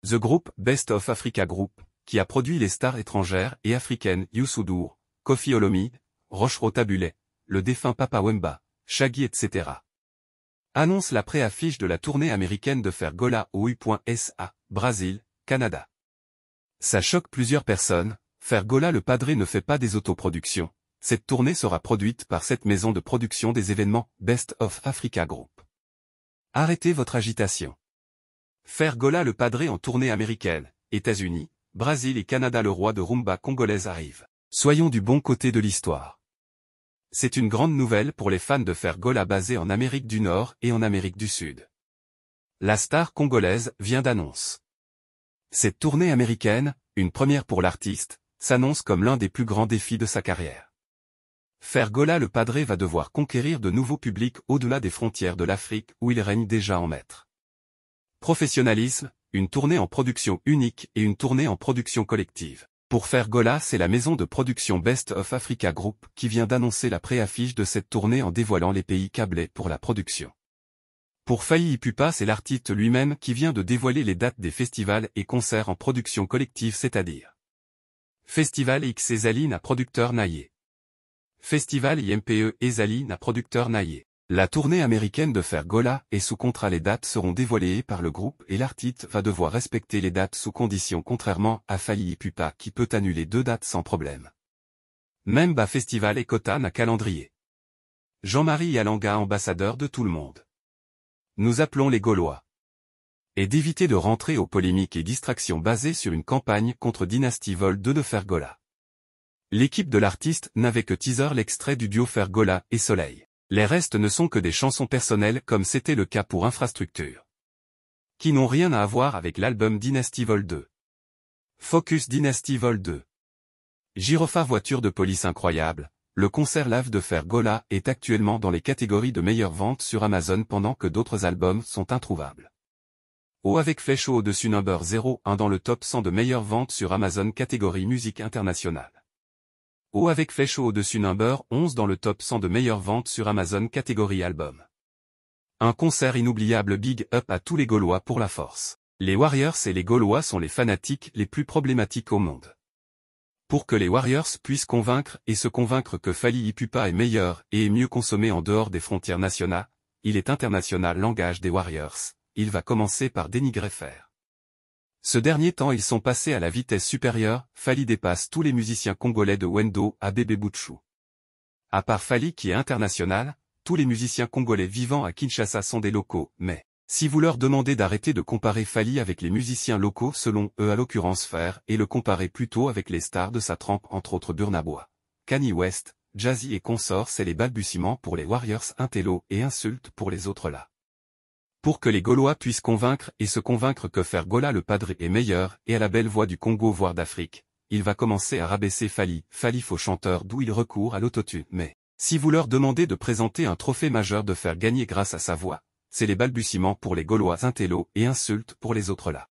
The Group, Best of Africa Group, qui a produit les stars étrangères et africaines Youssou N'Dour, Koffi Olomide, Rochereau Tabulet, le défunt Papa Wemba, Shaggy etc. annonce la pré-affiche de la tournée américaine de Fergola au U.SA, Brésil, Canada. Ça choque plusieurs personnes, Fergola le Padré ne fait pas des autoproductions. Cette tournée sera produite par cette maison de production des événements, Best of Africa Group. Arrêtez votre agitation. Fergola le Padré en tournée américaine, États-Unis, Brésil et Canada. Le roi de rumba congolaise arrive. Soyons du bon côté de l'histoire. C'est une grande nouvelle pour les fans de Fergola basés en Amérique du Nord et en Amérique du Sud. La star congolaise vient d'annonce. Cette tournée américaine, une première pour l'artiste, s'annonce comme l'un des plus grands défis de sa carrière. Fergola le Padré va devoir conquérir de nouveaux publics au-delà des frontières de l'Afrique où il règne déjà en maître. Professionnalisme, une tournée en production unique et une tournée en production collective. Pour Fergola, c'est la maison de production Best of Africa Group qui vient d'annoncer la pré-affiche de cette tournée en dévoilant les pays câblés pour la production. Pour Fally Ipupa, c'est l'artiste lui-même qui vient de dévoiler les dates des festivals et concerts en production collective, c'est-à-dire Festival X Ezaline producteur Naye. Festival IMPE Ezaline producteur Naye. La tournée américaine de Fergola est sous contrat. Les dates seront dévoilées par le groupe et l'artiste va devoir respecter les dates sous condition, contrairement à Fally Ipupa qui peut annuler 2 dates sans problème. Memba Festival et Kotan à calendrier. Jean-Marie Yalanga ambassadeur de tout le monde. Nous appelons les Gaulois. Et d'éviter de rentrer aux polémiques et distractions basées sur une campagne contre Dynasty Vol 2 de Fergola. L'équipe de l'artiste n'avait que teaser l'extrait du duo Fergola et Soleil. Les restes ne sont que des chansons personnelles comme c'était le cas pour Infrastructure. Qui n'ont rien à voir avec l'album Dynasty Vol 2. Focus Dynasty Vol 2. Gyrophare voiture de police incroyable, le concert live de Fergola est actuellement dans les catégories de meilleures ventes sur Amazon pendant que d'autres albums sont introuvables. O avec Flèche au-dessus number 01 dans le top 100 de meilleures ventes sur Amazon catégorie musique internationale. O avec Flèche au-dessus number 11 dans le top 100 de meilleures ventes sur Amazon catégorie album. Un concert inoubliable, big up à tous les Gaulois pour la force. Les Warriors et les Gaulois sont les fanatiques les plus problématiques au monde. Pour que les Warriors puissent convaincre et se convaincre que Fally Ipupa est meilleur et est mieux consommé en dehors des frontières nationales, il est international. Langage des Warriors, il va commencer par dénigrer Fer. Ce dernier temps ils sont passés à la vitesse supérieure, Fally dépasse tous les musiciens congolais de Wendo à Bébé Boutchou. À part Fally qui est international, tous les musiciens congolais vivant à Kinshasa sont des locaux, mais si vous leur demandez d'arrêter de comparer Fally avec les musiciens locaux selon eux à l'occurrence Fer et le comparer plutôt avec les stars de sa trempe entre autres Burna Boy, Kanye West, Jay-Z et consorts, c'est les balbutiements pour les Warriors intello et insultes pour les autres là. Pour que les Gaulois puissent convaincre et se convaincre que Fergola le Padré est meilleur et à la belle voix du Congo voire d'Afrique, il va commencer à rabaisser Fally faux chanteur d'où il recourt à l'autotune. Mais, si vous leur demandez de présenter un trophée majeur de faire gagner grâce à sa voix, c'est les balbutiements pour les Gaulois intello et insultes pour les autres là.